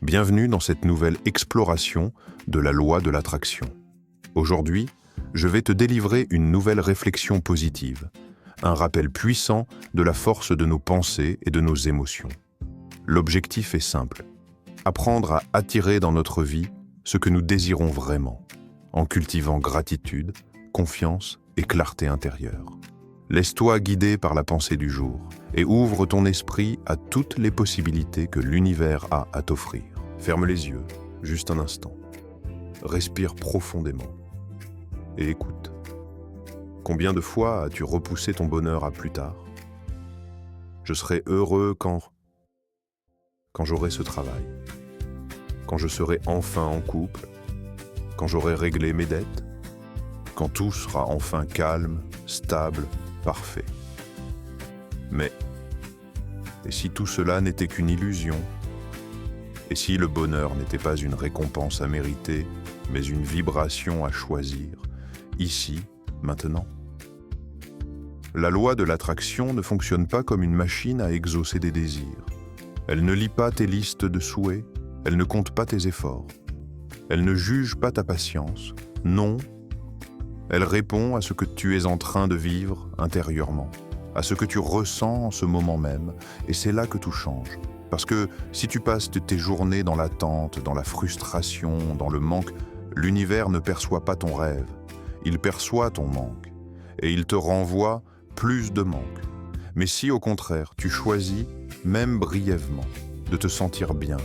Bienvenue dans cette nouvelle exploration de la loi de l'attraction. Aujourd'hui, je vais te délivrer une nouvelle réflexion positive, un rappel puissant de la force de nos pensées et de nos émotions. L'objectif est simple, apprendre à attirer dans notre vie ce que nous désirons vraiment, en cultivant gratitude, confiance et clarté intérieure. Laisse-toi guider par la pensée du jour et ouvre ton esprit à toutes les possibilités que l'univers a à t'offrir. Ferme les yeux, juste un instant. Respire profondément et écoute. Combien de fois as-tu repoussé ton bonheur à plus tard? Je serai heureux quand j'aurai ce travail, quand je serai enfin en couple, quand j'aurai réglé mes dettes, quand tout sera enfin calme, stable, parfait. Mais, et si tout cela n'était qu'une illusion? Et si le bonheur n'était pas une récompense à mériter, mais une vibration à choisir, ici, maintenant? La loi de l'attraction ne fonctionne pas comme une machine à exaucer des désirs. Elle ne lit pas tes listes de souhaits, elle ne compte pas tes efforts. Elle ne juge pas ta patience, non. Elle répond à ce que tu es en train de vivre intérieurement, à ce que tu ressens en ce moment même, et c'est là que tout change. Parce que si tu passes tes journées dans l'attente, dans la frustration, dans le manque, l'univers ne perçoit pas ton rêve, il perçoit ton manque, et il te renvoie plus de manque. Mais si au contraire, tu choisis, même brièvement, de te sentir bien,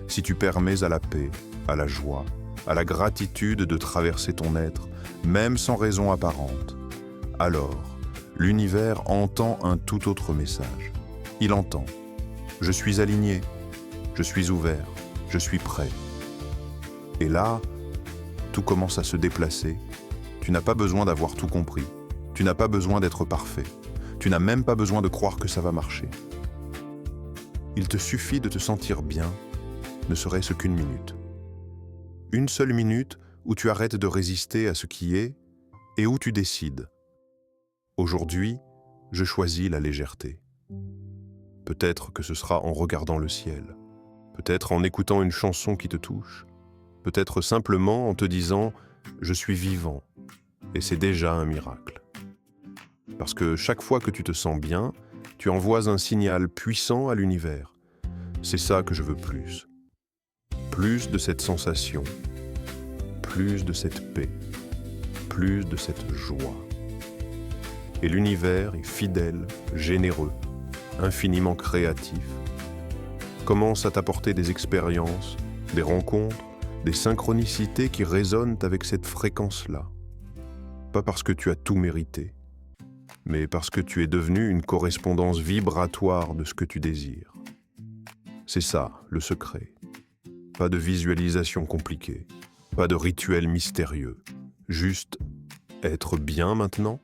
si tu permets à la paix, à la joie, à la gratitude de traverser ton être, même sans raison apparente, alors l'univers entend un tout autre message. Il entend: je suis aligné, je suis ouvert, je suis prêt. Et là, tout commence à se déplacer. Tu n'as pas besoin d'avoir tout compris. Tu n'as pas besoin d'être parfait. Tu n'as même pas besoin de croire que ça va marcher. Il te suffit de te sentir bien, ne serait-ce qu'une minute. Une seule minute où tu arrêtes de résister à ce qui est et où tu décides. Aujourd'hui, je choisis la légèreté. Peut-être que ce sera en regardant le ciel, peut-être en écoutant une chanson qui te touche, peut-être simplement en te disant « je suis vivant » et c'est déjà un miracle. Parce que chaque fois que tu te sens bien, tu envoies un signal puissant à l'univers. C'est ça que je veux plus. Plus de cette sensation, plus de cette paix, plus de cette joie. Et l'univers est fidèle, généreux, infiniment créatif, commence à t'apporter des expériences, des rencontres, des synchronicités qui résonnent avec cette fréquence-là. Pas parce que tu as tout mérité, mais parce que tu es devenu une correspondance vibratoire de ce que tu désires. C'est ça, le secret. Pas de visualisation compliquée, pas de rituel mystérieux, juste être bien maintenant.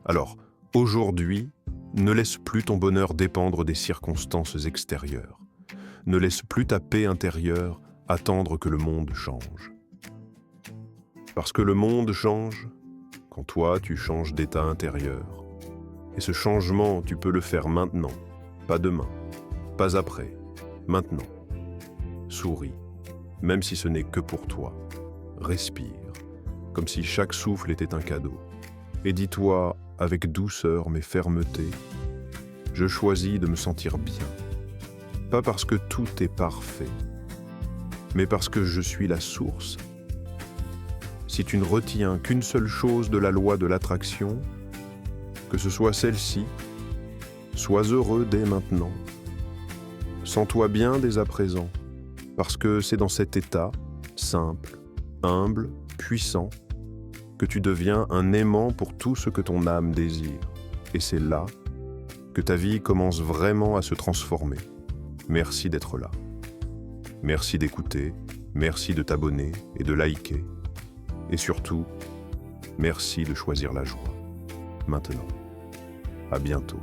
Alors, aujourd'hui, ne laisse plus ton bonheur dépendre des circonstances extérieures. Ne laisse plus ta paix intérieure attendre que le monde change. Parce que le monde change quand toi, tu changes d'état intérieur. Et ce changement, tu peux le faire maintenant, pas demain, pas après, maintenant. Souris, même si ce n'est que pour toi. Respire, comme si chaque souffle était un cadeau. Et dis-toi, avec douceur mais fermeté, je choisis de me sentir bien. Pas parce que tout est parfait, mais parce que je suis la source. Si tu ne retiens qu'une seule chose de la loi de l'attraction, que ce soit celle-ci, sois heureux dès maintenant. Sens-toi bien dès à présent, parce que c'est dans cet état, simple, humble, puissant, que tu deviens un aimant pour tout ce que ton âme désire. Et c'est là que ta vie commence vraiment à se transformer. Merci d'être là. Merci d'écouter, merci de t'abonner et de liker. Et surtout, merci de choisir la joie. Maintenant. À bientôt.